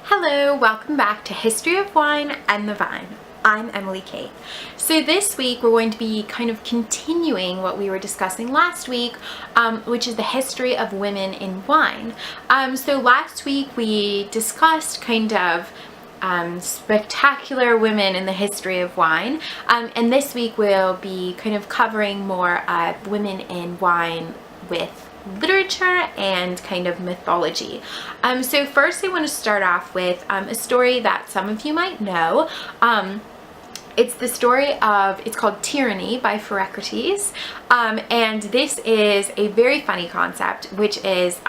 Hello, welcome back to History of Wine and the Vine. I'm Emily Kate. So this week we're going to be kind of continuing what we were discussing last week, which is the history of women in wine. So last week we discussed kind of spectacular women in the history of wine, and this week we'll be kind of covering more women in wine with literature and kind of mythology. So first I want to start off with a story that some of you might know. It's the story of, it's called Tyranny by Pherecrates, and this is a very funny concept, which is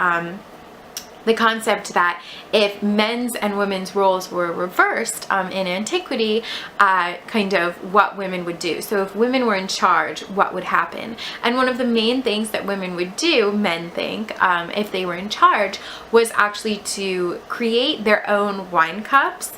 the concept that if men's and women's roles were reversed in antiquity, kind of what women would do. So if women were in charge, what would happen? And one of the main things that women would do, men think, if they were in charge, was actually to create their own wine cups,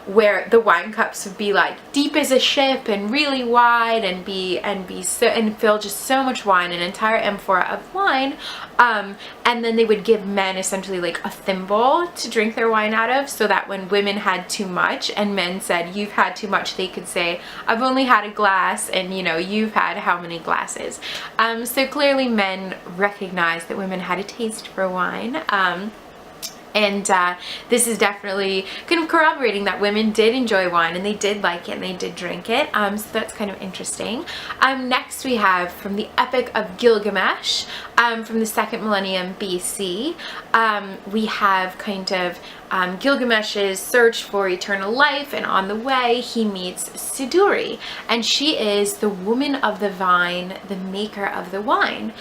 where the wine cups would be like deep as a ship and really wide and fill just so much wine, an entire amphora of wine, and then they would give men essentially like a thimble to drink their wine out of, so that when women had too much and men said you've had too much, they could say I've only had a glass, and you know, you've had how many glasses. So clearly men recognized that women had a taste for wine. And this is definitely kind of corroborating that women did enjoy wine and they did like it and they did drink it. So that's kind of interesting. Next we have from the Epic of Gilgamesh, from the 2nd millennium BC. We have kind of Gilgamesh's search for eternal life, and on the way he meets Siduri, and she is the woman of the vine, the maker of the wine.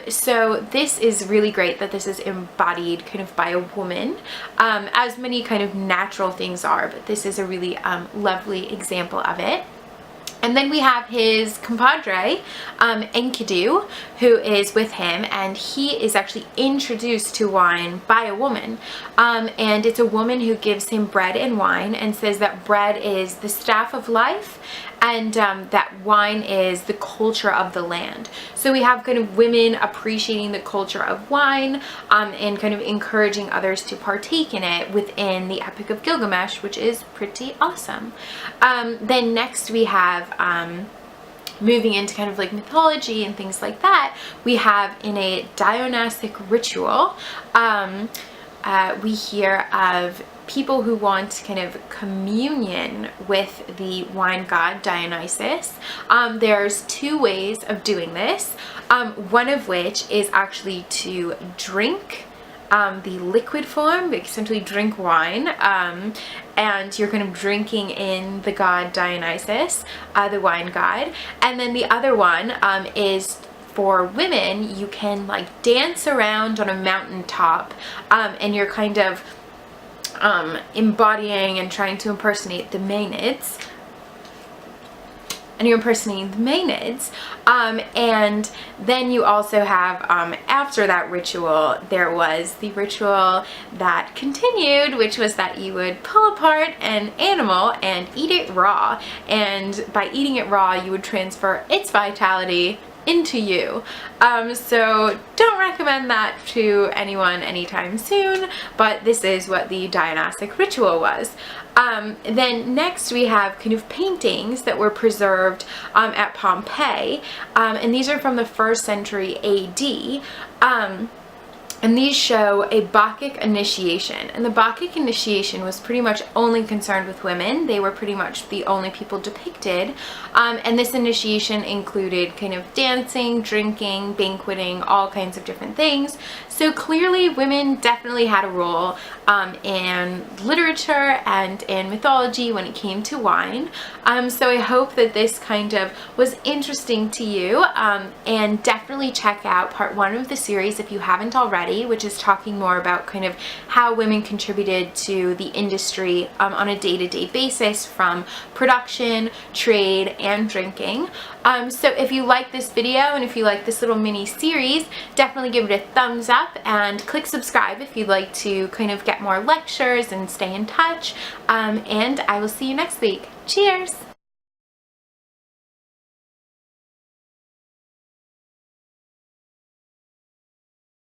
So this is really great that this is embodied kind of by a woman, as many kind of natural things are, but this is a really lovely example of it. And then we have his compadre, Enkidu, who is with him, and he is actually introduced to wine by a woman. And it's a woman who gives him bread and wine and says that bread is the staff of life, and that wine is the culture of the land. So we have kind of women appreciating the culture of wine, and kind of encouraging others to partake in it within the Epic of Gilgamesh, which is pretty awesome. Then next we have, moving into kind of like mythology and things like that, we have in a Dionysic ritual, we hear of people who want kind of communion with the wine god Dionysus. There's two ways of doing this, one of which is actually to drink the liquid form, essentially drink wine, and you're kind of drinking in the god Dionysus, the wine god. And then the other one is for women. You can like dance around on a mountaintop, and you're kind of embodying and trying to impersonate the Maenads. And you're impersonating the Maenads. And then you also have, after that ritual, there was the ritual that continued, which was that you would pull apart an animal and eat it raw. And by eating it raw, you would transfer its vitality into you. So don't recommend that to anyone anytime soon, but this is what the Dionysic ritual was. Then next we have kind of paintings that were preserved at Pompeii, and these are from the 1st century AD. And these show a Bacchic initiation. And the Bacchic initiation was pretty much only concerned with women. They were pretty much the only people depicted. And this initiation included kind of dancing, drinking, banqueting, all kinds of different things. So clearly women definitely had a role in literature and in mythology when it came to wine. So I hope that this kind of was interesting to you, and definitely check out part 1 of the series if you haven't already, which is talking more about kind of how women contributed to the industry on a day-to-day basis, from production, trade, and drinking. So if you like this video and if you like this little mini series, definitely give it a thumbs up and click subscribe if you'd like to kind of get more lectures and stay in touch. And I will see you next week. Cheers!